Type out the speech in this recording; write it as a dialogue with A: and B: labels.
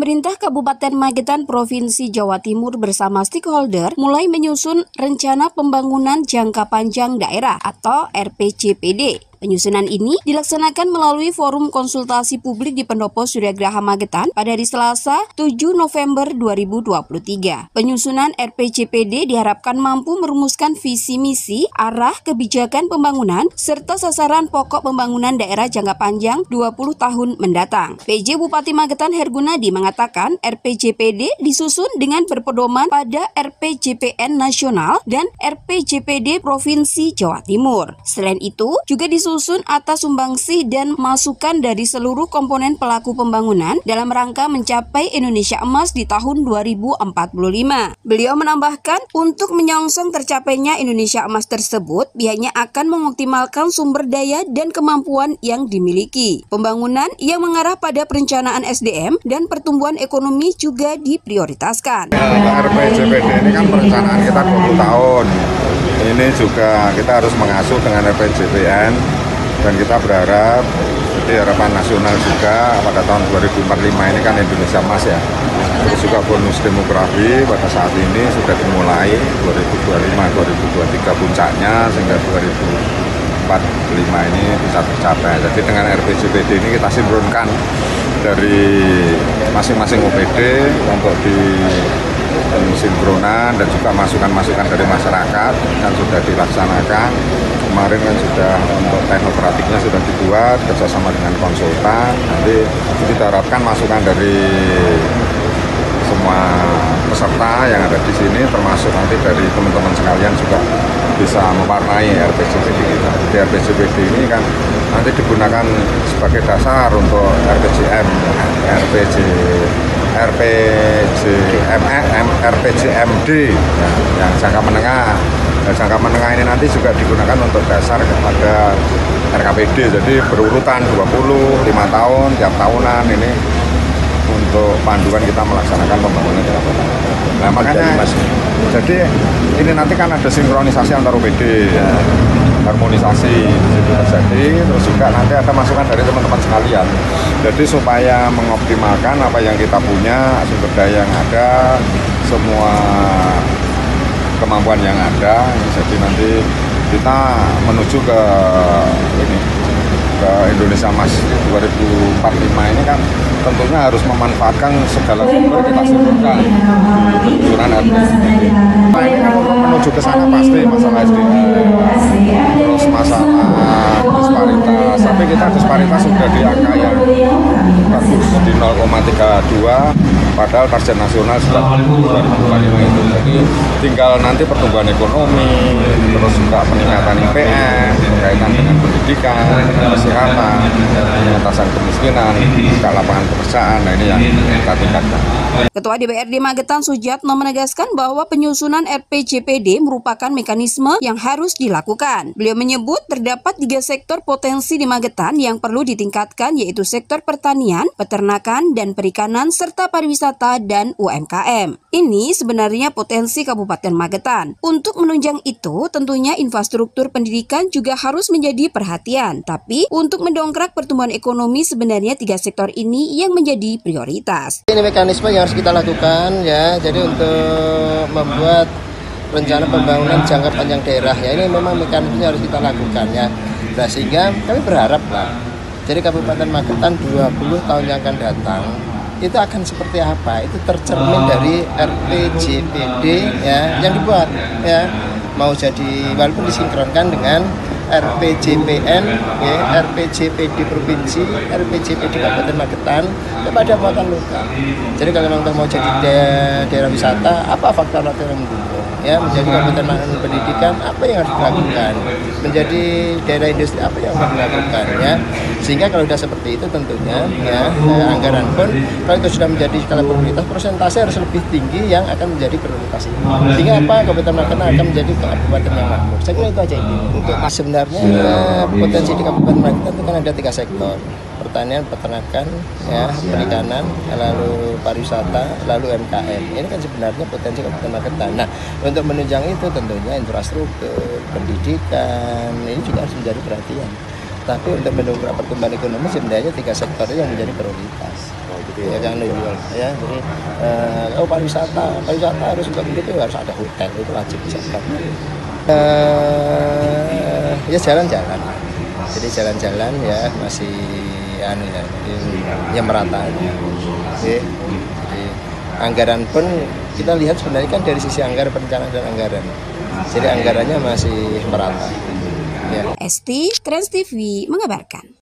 A: Pemerintah Kabupaten Magetan Provinsi Jawa Timur bersama stakeholder mulai menyusun rencana pembangunan jangka panjang daerah atau RPJPD. Penyusunan ini dilaksanakan melalui forum konsultasi publik di Pendopo Suryagraha Magetan pada hari Selasa 7 November 2023. Penyusunan RPJPD diharapkan mampu merumuskan visi misi, arah kebijakan pembangunan, serta sasaran pokok pembangunan daerah jangka panjang 20 tahun mendatang. PJ Bupati Magetan Hergunadi mengatakan RPJPD disusun dengan berpedoman pada RPJPN Nasional dan RPJPD Provinsi Jawa Timur. Selain itu, juga disusun atas sumbangsih dan masukan dari seluruh komponen pelaku pembangunan dalam rangka mencapai Indonesia Emas di tahun 2045. Beliau menambahkan, untuk menyongsong tercapainya Indonesia Emas tersebut, pihaknya akan mengoptimalkan sumber daya dan kemampuan yang dimiliki. Pembangunan yang mengarah pada perencanaan SDM dan pertumbuhan ekonomi juga diprioritaskan.
B: RPJPD ini kan perencanaan kita 20 tahun. Ini juga kita harus mengasuh dengan RPJPN dan kita berharap, jadi harapan nasional juga pada tahun 2045 ini kan Indonesia Emas ya. Terus juga bonus demografi pada saat ini sudah dimulai 2025-2023 puncaknya sehingga 2045 ini bisa tercapai. Jadi dengan RPJPD ini kita sinkronkan dari masing-masing OPD untuk sinkronan dan juga masukan-masukan dari masyarakat yang sudah dilaksanakan. Kemarin kan sudah untuk teknokratiknya sudah dibuat kerjasama dengan konsultan. Nanti kita harapkan masukan dari semua peserta yang ada di sini, termasuk nanti dari teman-teman sekalian juga bisa mewarnai RPJPD kita. Jadi RPJPD ini kan nanti digunakan sebagai dasar untuk RPJMD yang jangka menengah. Dan jangka menengah ini nanti juga digunakan untuk dasar kepada RKPD. Jadi berurutan 20, 5 tahun, tiap tahunan ini untuk panduan kita melaksanakan pembangunan jangka menengah. Nah makanya jadi ini nanti kan ada sinkronisasi antar OPD, ya, harmonisasi di situ terjadi, terus juga nanti ada masukan dari teman-teman sekalian. Jadi supaya mengoptimalkan apa yang kita punya, sumber daya yang ada, semua kemampuan yang ada, jadi nanti kita menuju ke Indonesia Emas 2045 ini kan tentunya harus memanfaatkan segala sumber kita sinkronkan benturan RPJPD. Nah ini kan untuk menuju ke sana pasti masalah SDM, terus masalah disparitas, tapi kita disparitas sudah di angka yang bagus di 0,32, padahal target nasional sudah 2045 itu. Jadi tinggal nanti pertumbuhan ekonomi, terus juga peningkatan IPM berkaitan dengan pendidikan, kesehatan, pengentasan kemiskinan, juga lapangan pekerjaan. Nah ini yang kita tingkatkan.
A: Ketua DPRD Magetan Sujatno menegaskan bahwa penyusunan RPJPD merupakan mekanisme yang harus dilakukan. Beliau menyebut terdapat 3 sektor potensi di Magetan yang perlu ditingkatkan, yaitu sektor pertanian, peternakan, dan perikanan, serta pariwisata dan UMKM. Ini sebenarnya potensi Kabupaten Magetan. Untuk menunjang itu, tentunya infrastruktur pendidikan juga harus menjadi perhatian. Tapi untuk mendongkrak pertumbuhan ekonomi, sebenarnya 3 sektor ini yang menjadi prioritas.
C: Ini mekanisme yang harus kita lakukan ya. Jadi untuk membuat rencana pembangunan jangka panjang daerah ya, ini memang mekanisme harus kita lakukan ya. Nah, sehingga kami berharap lah, jadi Kabupaten Magetan 20 tahun yang akan datang itu akan seperti apa? Itu tercermin dari RPJPD ya yang dibuat ya. Mau jadi walaupun disinkronkan dengan RPJPN, ya, RPJPD Provinsi, RPJPD Kabupaten Magetan, kepada muatan lokal. Jadi kalau memang mau jadi daerah wisata, apa faktor-faktor yang mendukung? Ya, menjadi kabupaten Magetan pendidikan, apa yang harus dilakukan? Menjadi daerah industri, apa yang harus dilakukan? Ya, sehingga kalau sudah seperti itu tentunya, ya, anggaran pun kalau itu sudah menjadi skala prioritas, persentase harus lebih tinggi yang akan menjadi prioritas. Sehingga apa? Kabupaten Magetan akan menjadi kabupaten yang makmur. Saya kira itu aja ini. Untuk sebenarnya potensi di Kabupaten Magetan itu kan ada 3 sektor: pertanian, peternakan, ya, perikanan, lalu pariwisata, lalu UMKM. Ini kan sebenarnya potensi Kabupaten Magetan. Nah, untuk menunjang itu tentunya infrastruktur, pendidikan, ini juga harus menjadi perhatian. Tapi untuk mendongkrak pertumbuhan ekonomi sebenarnya 3 sektor yang menjadi prioritas. Ya kan, ya. Jadi pariwisata harus untuk begitu, harus ada hotel, itu wajib sektor. Ya jalan-jalan. Jadi jalan-jalan ya masih ya merata. Jadi anggaran pun kita lihat sebenarnya kan dari sisi anggaran, perencanaan dan anggaran. Jadi anggarannya masih merata. Ya.
A: Esti, Trans TV mengabarkan.